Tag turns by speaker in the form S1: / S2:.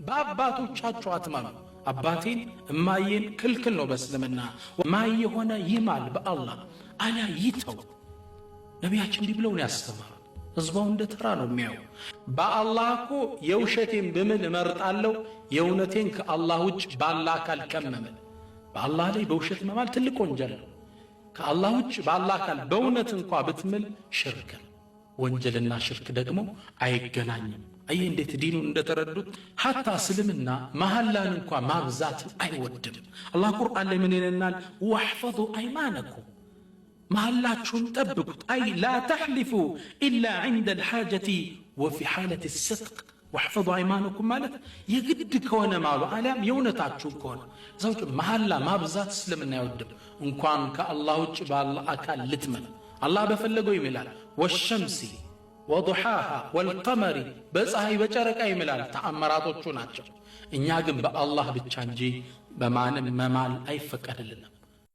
S1: በአባቶቻችሁ አትማሉ። አባቴን እማዬን ክልክል ነው በእስልምና። ማየ ሆነ ይማል በአላህ አላ ይተው። ነቢያችን እንዲህ ብለው ነው ያስተማሩ። ህዝባው እንደ ተራ ነው የሚያዩ። በአላህ እኮ የውሸቴን ብምል እመርጣለሁ የእውነቴን ከአላህ ውጭ ባላ አካል ከመመል። በአላህ ላይ በውሸት መማል ትልቅ ወንጀል ነው። ከአላህ ውጭ ባላ አካል በእውነት እንኳ ብትምል ሽርክ ነው። ወንጀልና ሽርክ ደግሞ አይገናኝም። አይ እንዴት ዲኑን እንደተረዱት ሐታ እስልምና መሐላን እንኳ ማብዛት አይወድም። አላህ ቁርአን ላይ ምን ይለናል? ወህፈዙ አይማነኩም፣ መሐላችሁን ጠብቁት። አይ ላ ተሕሊፉ ኢላ ዐንደ አልሓጀቲ ወፊ ሓለት አስስድቅ። ወህፈዙ አይማነኩም ማለት የግድ ከሆነ ማሉ አሊያም የእውነታችሁ ከሆነ ዘውጭ መሐላ ማብዛት እስልምና አይወድም። እንኳን ከአላህ ውጭ ባለ አካል ልትመል አላህ በፈለገው ይምላል። ወሸምሲ ወዱሓሃ ወልቀመሪ በፀሐይ በጨረቃ ይምላል። ተአምራቶቹ ናቸው። እኛ ግን በአላህ ብቻ እንጂ በማንም መማል አይፈቀድልንም።